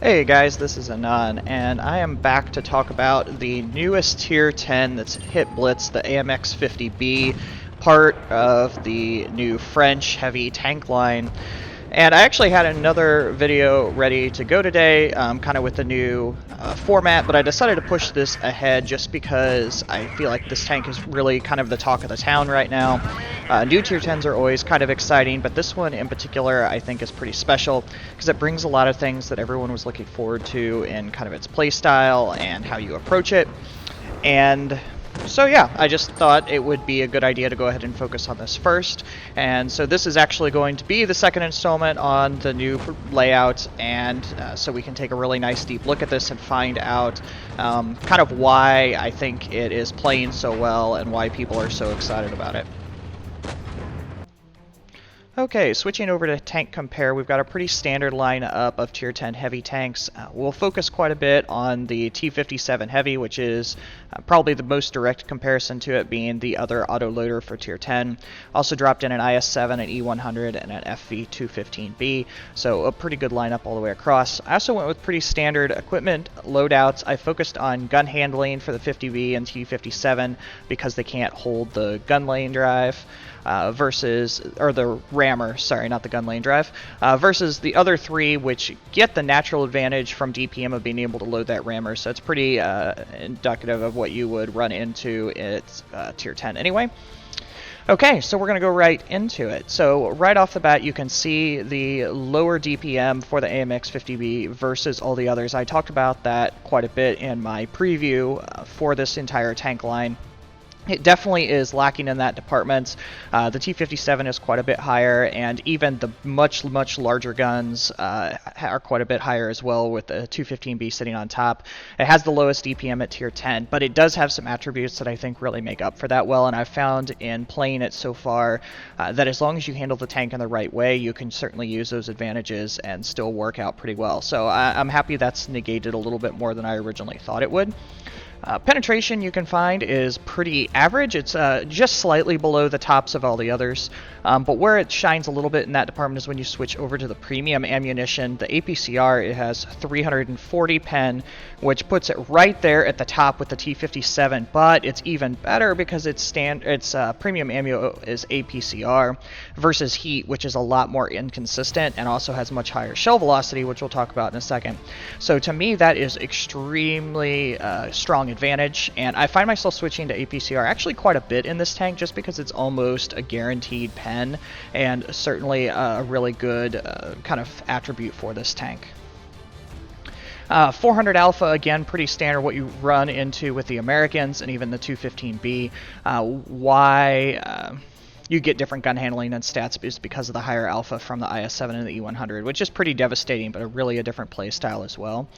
Hey guys, this is Anon, and I am back to talk about the newest Tier 10 that's hit Blitz, the AMX 50B, part of the new French heavy tank line. And I actually had another video ready to go today, kind of with the new format, but I decided to push this ahead just because I feel like this tank is really kind of the talk of the town right now. New Tier 10s are always kind of exciting, but this one in particular I think is pretty special because it brings a lot of things that everyone was looking forward to in kind of its playstyle and how you approach it. And so yeah, I just thought it would be a good idea to go ahead and focus on this first. And so this is actually going to be the second installment on the new layout, and so we can take a really nice deep look at this and find out kind of why I think it is playing so well and why people are so excited about it. Okay, switching over to Tank Compare, we've got a pretty standard lineup of Tier 10 heavy tanks. We'll focus quite a bit on the T57 Heavy, which is probably the most direct comparison to it, being the other autoloader for Tier 10. Also dropped in an IS-7, an E100, and an FV215B, so a pretty good lineup all the way across. I also went with pretty standard equipment loadouts. I focused on gun handling for the 50B and T57 because they can't hold the gun lane drive. The rammer, sorry, not the gun lane drive, versus the other three, which get the natural advantage from DPM of being able to load that rammer. So it's pretty indicative of what you would run into at Tier 10 anyway. Okay, so we're going to go right into it. So right off the bat, you can see the lower DPM for the AMX 50B versus all the others. I talked about that quite a bit in my preview for this entire tank line. It definitely is lacking in that department. The T57 is quite a bit higher, and even the much larger guns are quite a bit higher as well, with the 215B sitting on top. It has the lowest DPM at Tier 10, but it does have some attributes that I think really make up for that well, and I've found in playing it so far that as long as you handle the tank in the right way, you can certainly use those advantages and still work out pretty well. So I'm happy that's negated a little bit more than I originally thought it would. Penetration, you can find, is pretty average. It's just slightly below the tops of all the others, but where it shines a little bit in that department is when you switch over to the premium ammunition. The APCR, it has 340 pen, which puts it right there at the top with the T57, but it's even better because its premium ammo is APCR versus heat, which is a lot more inconsistent and also has much higher shell velocity, which we'll talk about in a second. So to me, that is extremely strong advantage, and I find myself switching to APCR actually quite a bit in this tank just because it's almost a guaranteed pen and certainly a really good kind of attribute for this tank. 400 Alpha, again, pretty standard what you run into with the Americans and even the 215B. Why you get different gun handling and stats is because of the higher alpha from the IS-7 and the E100, which is pretty devastating, but really a different playstyle as well.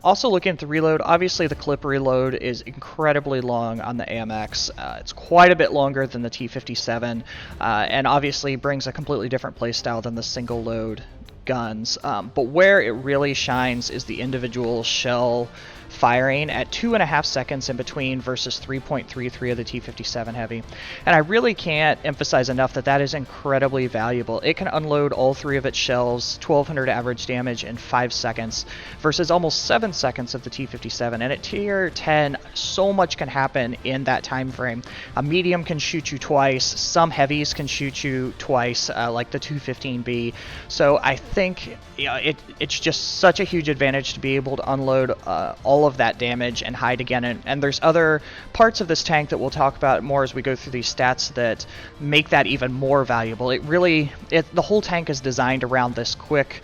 Also looking at the reload, obviously the clip reload is incredibly long on the AMX. It's quite a bit longer than the T57, and obviously brings a completely different playstyle than the single load guns. But where it really shines is the individual shell firing at 2.5 seconds in between versus 3.33 of the T57 Heavy. And I really can't emphasize enough that that is incredibly valuable. It can unload all three of its shells, 1200 average damage in 5 seconds versus almost 7 seconds of the T57. And at Tier 10, so much can happen in that time frame. A medium can shoot you twice, some heavies can shoot you twice, like the 215B. So I think it's just such a huge advantage to be able to unload all of that damage and hide again, and there's other parts of this tank that we'll talk about more as we go through these stats that make that even more valuable. The whole tank is designed around this quick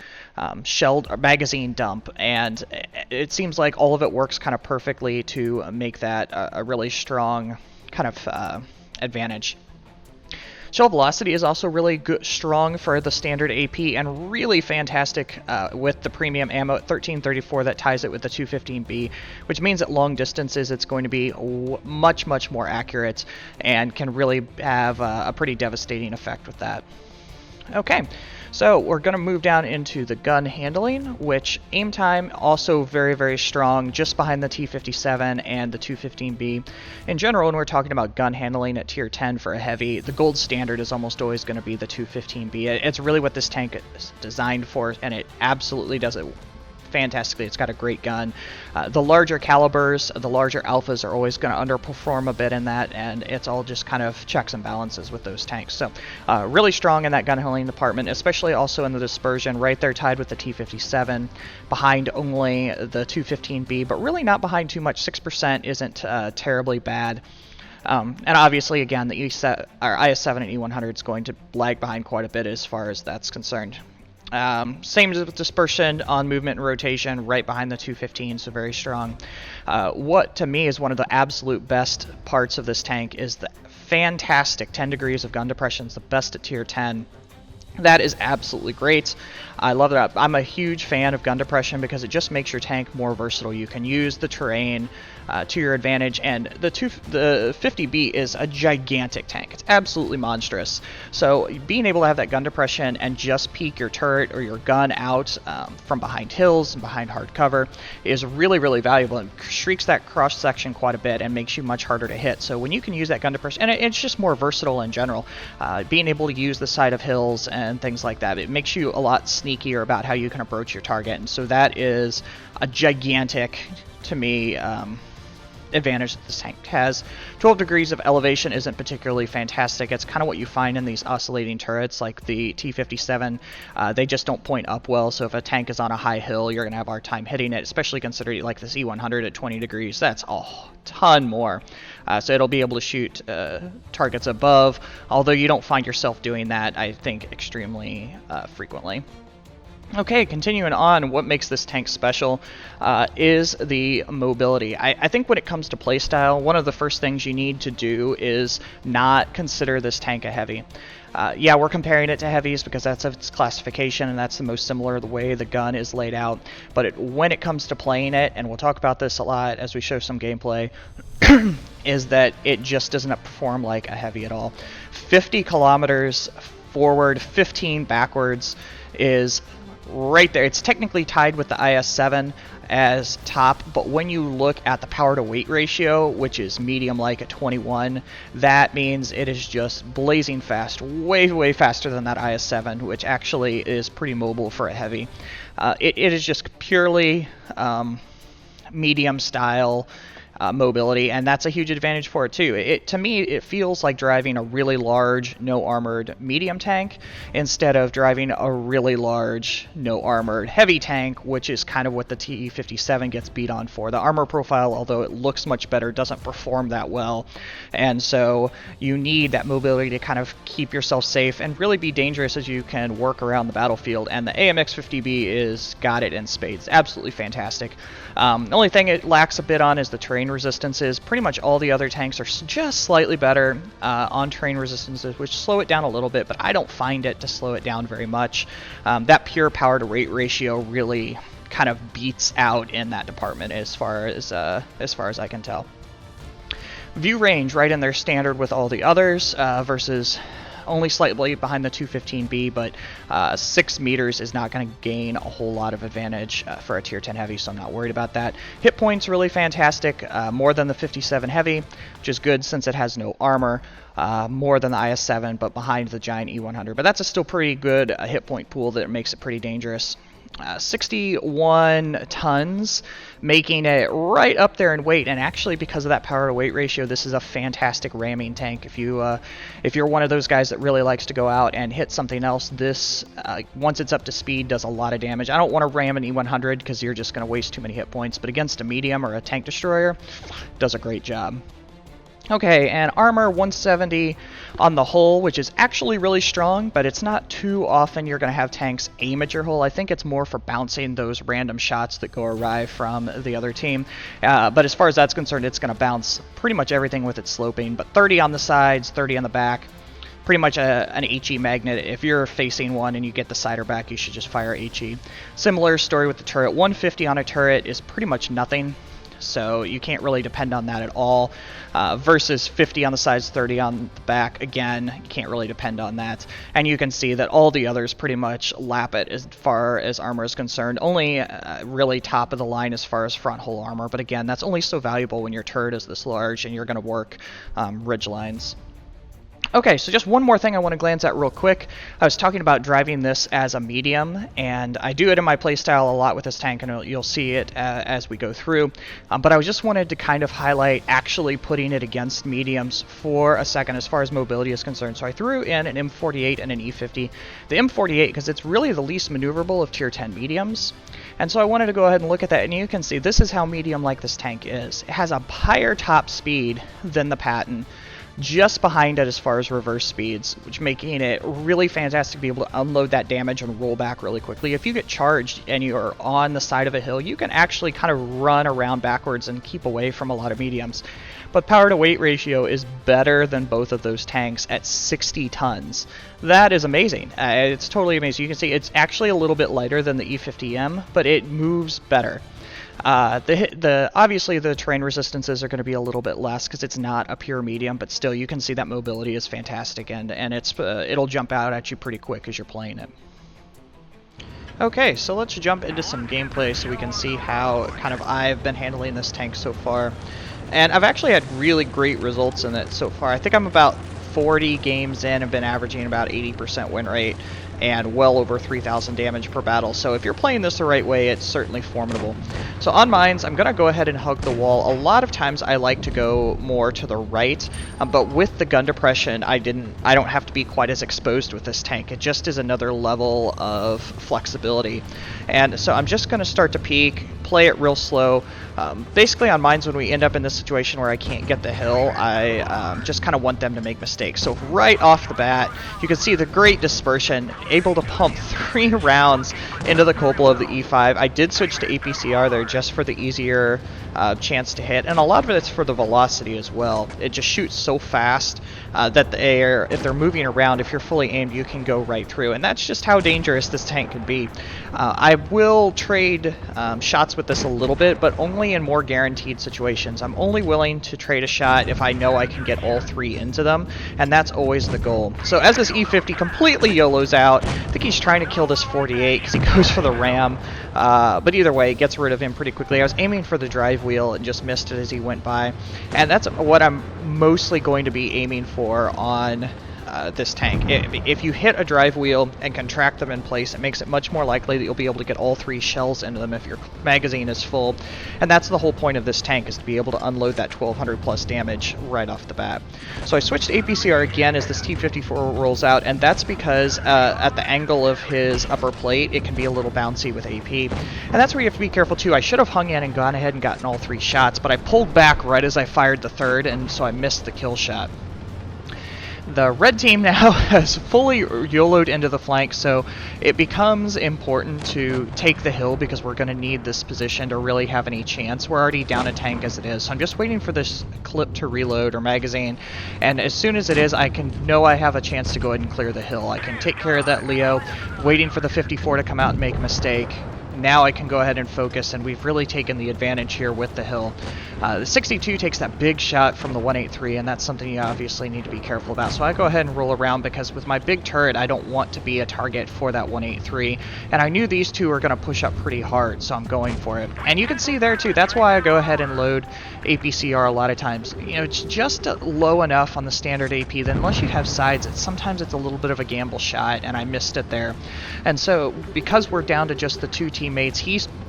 shell or magazine dump, and it seems like all of it works kind of perfectly to make that a really strong kind of advantage. Shell velocity is also really good, strong for the standard AP, and really fantastic with the premium ammo at 1334 that ties it with the 215B, which means at long distances it's going to be much more accurate and can really have a pretty devastating effect with that. Okay, so we're going to move down into the gun handling, which aim time also very strong, just behind the T57 and the 215B. In general, when we're talking about gun handling at Tier 10 for a heavy, the gold standard is almost always going to be the 215B. It's really what this tank is designed for, and it absolutely does it fantastically. It's got a great gun. The larger calibers, the larger alphas are always going to underperform a bit in that, and it's all just kind of checks and balances with those tanks. So really strong in that gun handling department, especially also in the dispersion, right there tied with the T57, behind only the 215B, but really not behind too much. 6% isn't terribly bad. And obviously, again, the IS-7 and E100 is going to lag behind quite a bit as far as that's concerned. Same as with dispersion on movement and rotation, right behind the 215, so very strong. What to me is one of the absolute best parts of this tank is the fantastic 10 degrees of gun depression. It's the best at tier 10. That is absolutely great. I love that. I'm a huge fan of gun depression because it just makes your tank more versatile. You can use the terrain to your advantage, and the 50B is a gigantic tank. It's absolutely monstrous. So being able to have that gun depression and just peek your turret or your gun out from behind hills and behind hard cover is really, really valuable. It shrieks that cross section quite a bit and makes you much harder to hit. So when you can use that gun depression, and it's just more versatile in general, being able to use the side of hills and things like that, it makes you a lot sneakier about how you can approach your target. And so that is a gigantic, to me, advantage that this tank has. 12 degrees of elevation isn't particularly fantastic. It's kind of what you find in these oscillating turrets like the T57. They just don't point up well, so if a tank is on a high hill, you're going to have a hard time hitting it, especially considering like this E100 at 20 degrees. That's a ton more. So it'll be able to shoot targets above, although you don't find yourself doing that, I think, extremely frequently. Okay, continuing on, what makes this tank special is the mobility. I think when it comes to playstyle, one of the first things you need to do is not consider this tank a heavy. Yeah, we're comparing it to heavies because that's its classification and that's the most similar the way the gun is laid out. But when it comes to playing it, and we'll talk about this a lot as we show some gameplay, is that it just doesn't perform like a heavy at all. 50 kilometers forward, 15 backwards is right there. It's technically tied with the IS-7 as top, but when you look at the power to weight ratio, which is medium like at 21, that means it is just blazing fast, way faster than that IS-7, which actually is pretty mobile for a heavy. It is just purely medium style mobility, and that's a huge advantage for it too. To me, it feels like driving a really large, no-armored medium tank instead of driving a really large, no-armored heavy tank, which is kind of what the T57 gets beat on for. The armor profile, although it looks much better, doesn't perform that well, and so you need that mobility to kind of keep yourself safe and really be dangerous as you can work around the battlefield, and the AMX 50B is got it in spades. Absolutely fantastic. The only thing it lacks a bit on is the terrain resistances. Pretty much all the other tanks are just slightly better on terrain resistances, which slow it down a little bit, but I don't find it to slow it down very much. That pure power to weight ratio really kind of beats out in that department as far as I can tell. View range right in there standard with all the others versus only slightly behind the 215B, but 6 meters is not going to gain a whole lot of advantage for a tier 10 heavy, so I'm not worried about that. Hit points really fantastic, more than the 57 heavy, which is good since it has no armor, more than the IS-7, but behind the giant E100. But that's a still pretty good hit point pool that makes it pretty dangerous. 61 tons, making it right up there in weight, and actually because of that power to weight ratio, this is a fantastic ramming tank. If you're one of those guys that really likes to go out and hit something else, this once it's up to speed does a lot of damage. I don't want to ram an E100 because you're just going to waste too many hit points, but against a medium or a tank destroyer, does a great job. Okay, and armor 170 on the hull, which is actually really strong, but it's not too often you're going to have tanks aim at your hull. I think it's more for bouncing those random shots that go awry from the other team. But as far as that's concerned, it's going to bounce pretty much everything with its sloping, but 30 on the sides, 30 on the back. Pretty much an HE magnet. If you're facing one and you get the side or back, you should just fire HE. Similar story with the turret. 150 on a turret is pretty much nothing, so you can't really depend on that at all. Versus 50 on the sides, 30 on the back. Again, you can't really depend on that. And you can see that all the others pretty much lap it as far as armor is concerned. Only really top of the line as far as front hull armor, but again, that's only so valuable when your turret is this large and you're going to work ridge lines. Okay, so just one more thing I want to glance at real quick. I was talking about driving this as a medium, and I do it in my playstyle a lot with this tank, and you'll see it as we go through. But I just wanted to kind of highlight actually putting it against mediums for a second as far as mobility is concerned. So I threw in an M48 and an E50. The M48, because it's really the least maneuverable of tier 10 mediums. And so I wanted to go ahead and look at that, and you can see this is how medium-like this tank is. It has a higher top speed than the Patton, just behind it as far as reverse speeds, which making it really fantastic to be able to unload that damage and roll back really quickly. If you get charged and you're on the side of a hill, you can actually kind of run around backwards and keep away from a lot of mediums. But power to weight ratio is better than both of those tanks at 60 tons. That is amazing. It's totally amazing. You can see it's actually a little bit lighter than the E50M, but it moves better. Obviously the terrain resistances are going to be a little bit less because it's not a pure medium, but still you can see that mobility is fantastic, and it'll jump out at you pretty quick as you're playing it. Okay, so let's jump into some gameplay so we can see how kind of I've been handling this tank so far. And I've actually had really great results in it so far. I think I'm about 40 games in and been averaging about 80% win rate and well over 3,000 damage per battle. So if you're playing this the right way, it's certainly formidable. So on mines, I'm going to go ahead and hug the wall. A lot of times I like to go more to the right, but with the gun depression, I don't have to be quite as exposed with this tank. It just is another level of flexibility. And so I'm just going to start to peek, play it real slow. Basically on mines, when we end up in this situation where I can't get the hill, I just kind of want them to make mistakes. So right off the bat, you can see the great dispersion, able to pump 3 rounds into the cupola of the E5. I did switch to APCR there just for the easier chance to hit, and a lot of it's for the velocity as well. It just shoots so fast that if they're moving around, if you're fully aimed, you can go right through, and that's just how dangerous this tank can be. I will trade shots with this a little bit, but only in more guaranteed situations. I'm only willing to trade a shot if I know I can get all 3 into them, and that's always the goal. So as this E50 completely YOLOs out, I think he's trying to kill this 48 because he goes for the ram, but either way, gets rid of him pretty quickly. I was aiming for the drive wheel and just missed it as he went by, and that's what I'm mostly going to be aiming for on this tank. If you hit a drive wheel and can track them in place, it makes it much more likely that you'll be able to get all 3 shells into them if your magazine is full, and that's the whole point of this tank, is to be able to unload that 1200 plus damage right off the bat. So I switched to APCR again as this T54 rolls out, and that's because at the angle of his upper plate, it can be a little bouncy with AP, and that's where you have to be careful too. I should have hung in and gone ahead and gotten all 3 shots, but I pulled back right as I fired the 3rd, and so I missed the kill shot. The red team now has fully YOLO'd into the flank, so it becomes important to take the hill because we're going to need this position to really have any chance. We're already down a tank as it is, so I'm just waiting for this clip to reload, or magazine, and as soon as it is, I can know I have a chance to go ahead and clear the hill. I can take care of that Leo, waiting for the 54 to come out and make a mistake. Now I can go ahead and focus, and we've really taken the advantage here with the hill. The 62 takes that big shot from the 183, and that's something you obviously need to be careful about. So I go ahead and roll around because with my big turret, I don't want to be a target for that 183. And I knew these two were going to push up pretty hard, so I'm going for it. And you can see there too, that's why I go ahead and load APCR a lot of times. You know, it's just low enough on the standard AP that unless you have sides, sometimes it's a little bit of a gamble shot, and I missed it there. And so because we're down to just the 2 teammates,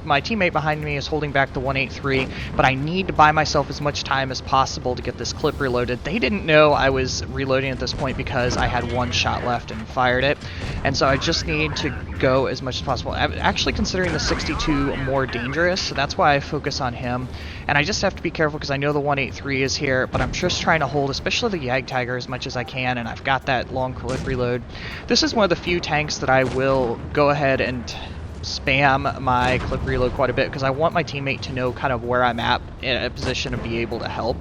my teammate behind me is holding back the 183, but I need to buy myself as much time as possible to get this clip reloaded. They didn't know I was reloading at this point because I had 1 shot left and fired it, and so I just need to go as much as possible. I'm actually considering the 62 more dangerous, so that's why I focus on him, and I just have to be careful because I know the 183 is here, but I'm just trying to hold especially the Yag Tiger as much as I can, and I've got that long clip reload. This is one of the few tanks that I will go ahead and spam my clip reload quite a bit because I want my teammate to know kind of where I'm at in a position to be able to help.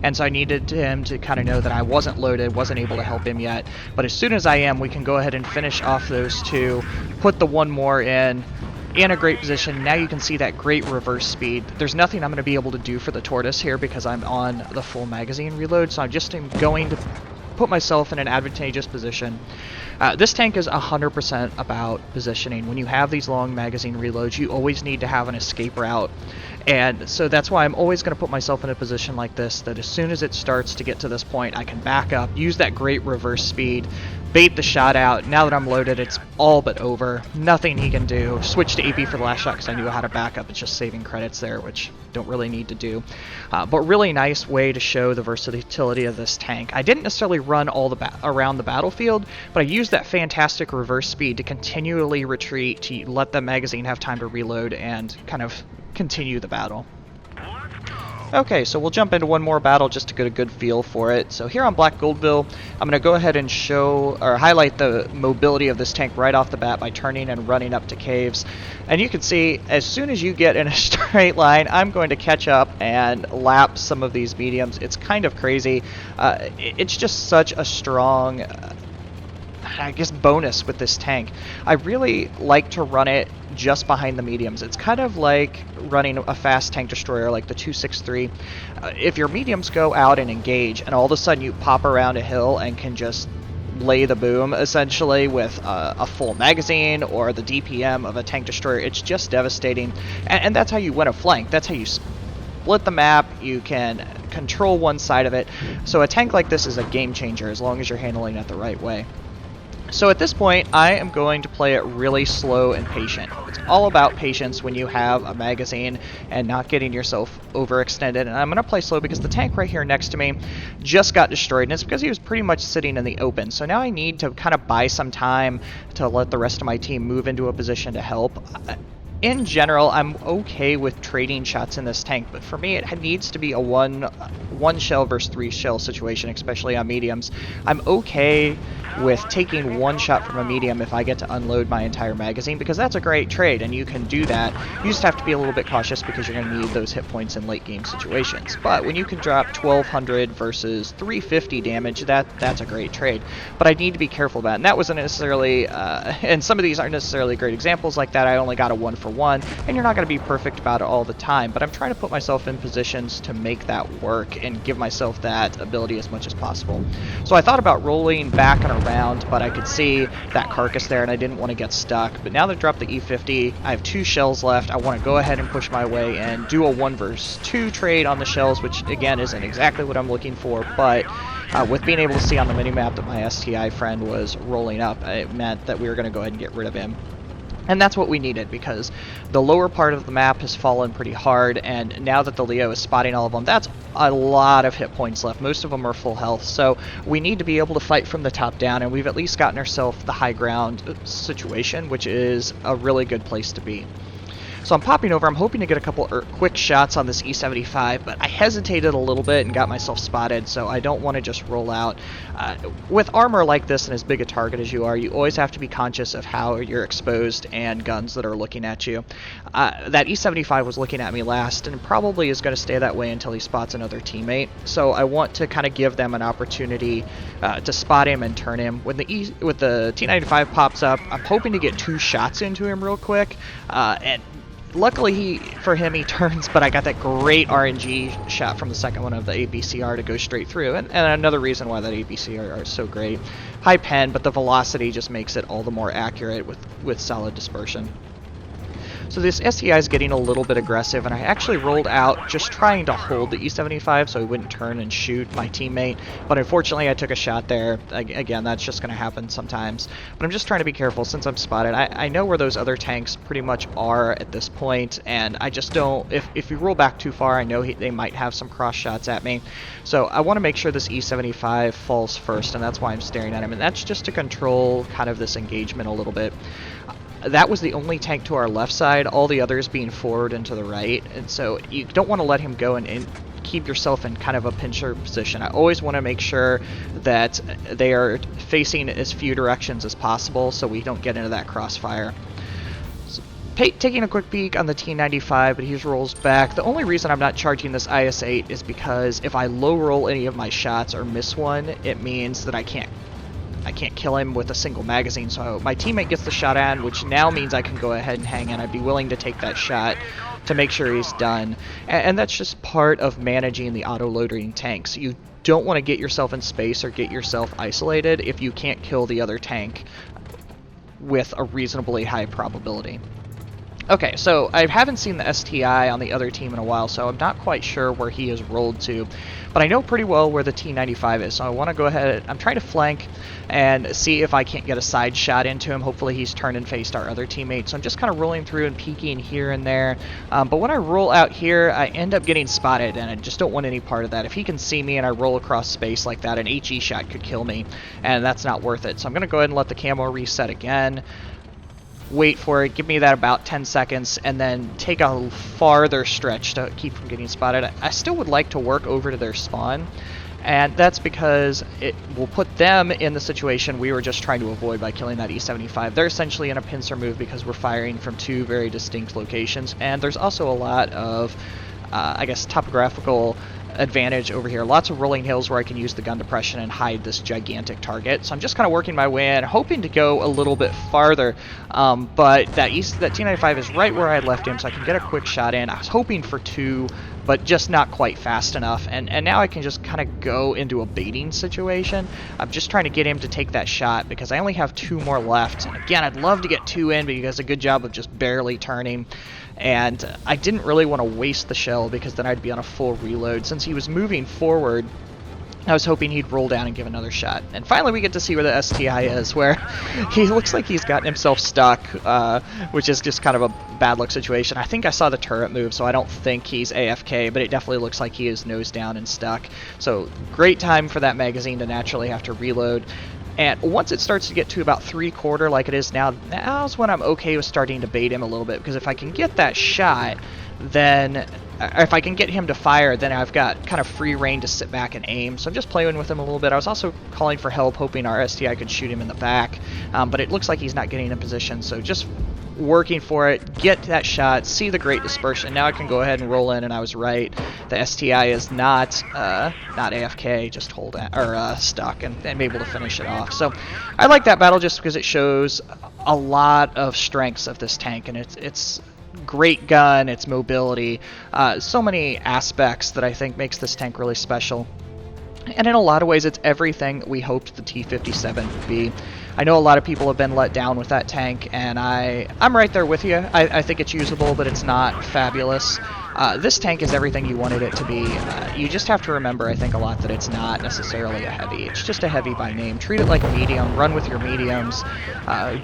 And so I needed him to kind of know that I wasn't loaded, wasn't able to help him yet. But as soon as I am, we can go ahead and finish off those 2, put the 1 more in a great position. Now you can see that great reverse speed. There's nothing I'm going to be able to do for the Tortoise here because I'm on the full magazine reload, so I'm just going to put myself in an advantageous position. This tank is 100% about positioning. When you have these long magazine reloads, you always need to have an escape route. And so that's why I'm always going to put myself in a position like this, that as soon as it starts to get to this point, I can back up, use that great reverse speed, bait the shot out. Now that I'm loaded, it's all but over. Nothing he can do. Switch to AP for the last shot because I knew how to back up. It's just saving credits there, which don't really need to do. But really nice way to show the versatility of this tank. I didn't necessarily run all around the battlefield, but I used that fantastic reverse speed to continually retreat, to let the magazine have time to reload and kind of continue the battle. Okay, so we'll jump into one more battle just to get a good feel for it. So here on Black Goldville, I'm going to go ahead and show or highlight the mobility of this tank right off the bat by turning and running up to caves. And you can see, as soon as you get in a straight line, I'm going to catch up and lap some of these mediums. It's kind of crazy. It's just such a strong, I guess, bonus with this tank. I really like to run it just behind the mediums. It's kind of like running a fast tank destroyer like the 263. If your mediums go out and engage, and all of a sudden you pop around a hill and can just lay the boom, essentially, with a full magazine or the DPM of a tank destroyer, it's just devastating. And that's how you win a flank. That's how you split the map. You can control one side of it. So a tank like this is a game changer as long as you're handling it the right way. So at this point, I am going to play it really slow and patient. It's all about patience when you have a magazine and not getting yourself overextended. And I'm going to play slow because the tank right here next to me just got destroyed, and it's because he was pretty much sitting in the open. So now I need to kind of buy some time to let the rest of my team move into a position to help. In general, I'm okay with trading shots in this tank, but for me it needs to be a one shell versus 3 shell situation, especially on mediums. I'm okay with taking one shot from a medium if I get to unload my entire magazine, because that's a great trade and you can do that. You just have to be a little bit cautious because you're going to need those hit points in late game situations. But when you can drop 1200 versus 350 damage, that's a great trade. But I need to be careful about it, and that wasn't necessarily, and some of these aren't necessarily great examples like that. I only got a 1-for-1, and you're not going to be perfect about it all the time, but I'm trying to put myself in positions to make that work and give myself that ability as much as possible. So I thought about rolling back and around, but I could see that carcass there and I didn't want to get stuck. But now that I dropped the E50, I have 2 shells left. I want to go ahead and push my way and do a 1 versus 2 trade on the shells, which again isn't exactly what I'm looking for, but with being able to see on the minimap that my STI friend was rolling up, it meant that we were going to go ahead and get rid of him. And that's what we needed, because the lower part of the map has fallen pretty hard, and now that the Leo is spotting all of them, that's a lot of hit points left. Most of them are full health, so we need to be able to fight from the top down, and we've at least gotten ourselves the high ground situation, which is a really good place to be. So I'm popping over. I'm hoping to get a couple quick shots on this E75, but I hesitated a little bit and got myself spotted, so I don't want to just roll out. With armor like this and as big a target as you are, you always have to be conscious of how you're exposed and guns that are looking at you. That E75 was looking at me last and probably is going to stay that way until he spots another teammate, so I want to kind of give them an opportunity to spot him and turn him. When the T95 pops up, I'm hoping to get 2 shots into him real quick, and luckily for him he turns, but I got that great RNG shot from the second one of the APCR to go straight through. And another reason why that APCR is so great. High pen, but the velocity just makes it all the more accurate with solid dispersion. So this STI is getting a little bit aggressive, and I actually rolled out just trying to hold the E75 so he wouldn't turn and shoot my teammate, but unfortunately I took a shot there. Again, that's just going to happen sometimes, but I'm just trying to be careful since I'm spotted. I know where those other tanks pretty much are at this point, and I just don't, if you roll back too far, I know they might have some cross shots at me, so I want to make sure this E75 falls first, and that's why I'm staring at him, and that's just to control kind of this engagement a little bit. That was the only tank to our left side, all the others being forward and to the right, and so you don't want to let him go and keep yourself in kind of a pincher position. I always want to make sure that they are facing as few directions as possible so we don't get into that crossfire. So, taking a quick peek on the T95, but he rolls back. The only reason I'm not charging this IS-8 is because if I low roll any of my shots or miss one, it means that I can't kill him with a single magazine, so my teammate gets the shot on, which now means I can go ahead and hang in. I'd be willing to take that shot to make sure he's done, and that's just part of managing the auto-loading tanks. You don't want to get yourself in space or get yourself isolated if you can't kill the other tank with a reasonably high probability. Okay, so I haven't seen the STI on the other team in a while, so I'm not quite sure where he is rolled to, but I know pretty well where the T95 is, so I want to go ahead. I'm trying to flank and see if I can't get a side shot into him. Hopefully he's turned and faced our other teammate, so I'm just kind of rolling through and peeking here and there, but when I roll out here, I end up getting spotted, and I just don't want any part of that. If he can see me and I roll across space like that, an HE shot could kill me, and that's not worth it. So I'm going to go ahead and let the camo reset again. Wait for it, give me that about 10 seconds, and then take a farther stretch to keep from getting spotted. I still would like to work over to their spawn, and that's because it will put them in the situation we were just trying to avoid by killing that E75. They're essentially in a pincer move because we're firing from two very distinct locations, and there's also a lot of, I guess, topographical advantage over here. Lots of rolling hills where I can use the gun depression and hide this gigantic target. So I'm just kind of working my way in, hoping to go a little bit farther. But that T95 is right where I left him, so I can get a quick shot in. I was hoping for two, but just not quite fast enough. And now I can just kind of go into a baiting situation. I'm just trying to get him to take that shot because I only have two more left. And again, I'd love to get two in, but he does a good job of just barely turning. And I didn't really want to waste the shell because then I'd be on a full reload. Since he was moving forward, I was hoping he'd roll down and give another shot. And finally we get to see where the STI is, where he looks like he's gotten himself stuck, which is just kind of a bad luck situation. I think I saw the turret move, so I don't think he's AFK, but it definitely looks like he is nose down and stuck. So great time for that magazine to naturally have to reload. And once it starts to get to about 3/4 like it is now, now's when I'm okay with starting to bait him a little bit, because if I can get that shot, then if I can get him to fire, then I've got kind of free reign to sit back and aim. So I'm just playing with him a little bit. I was also calling for help, hoping our STI could shoot him in the back, but it looks like he's not getting in position, so just working for it, get that shot, see the great dispersion. Now I can go ahead and roll in, and I was right. The STI is not AFK, just stuck and able to finish it off. So I like that battle just because it shows a lot of strengths of this tank, and it's great gun, its mobility, so many aspects that I think makes this tank really special. And in a lot of ways, it's everything we hoped the T57 would be. I know a lot of people have been let down with that tank, and I'm right there with you. I think it's usable, but it's not fabulous. This tank is everything you wanted it to be. You just have to remember, I think, a lot that it's not necessarily a heavy. It's just a heavy by name. Treat it like a medium. Run with your mediums.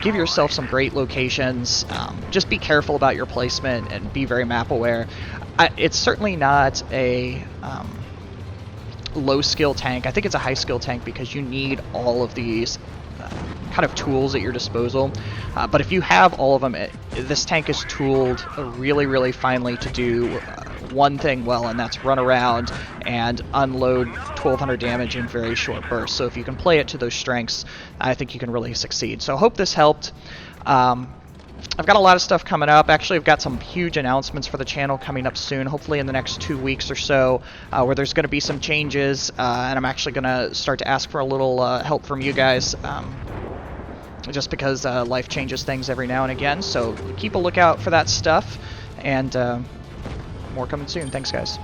Give yourself some great locations. Just be careful about your placement and be very map aware. It's certainly not a low skill tank. I think it's a high skill tank because you need all of these kind of tools at your disposal, but if you have all of them, this tank is tooled really, really finely to do one thing well, and that's run around and unload 1200 damage in very short bursts. So if you can play it to those strengths, I think you can really succeed. So I hope this helped. I've got a lot of stuff coming up. Actually, I've got some huge announcements for the channel coming up soon, hopefully in the next 2 weeks or so, where there's going to be some changes, and I'm actually going to start to ask for a little help from you guys, just because life changes things every now and again. So keep a lookout for that stuff, and more coming soon. Thanks, guys.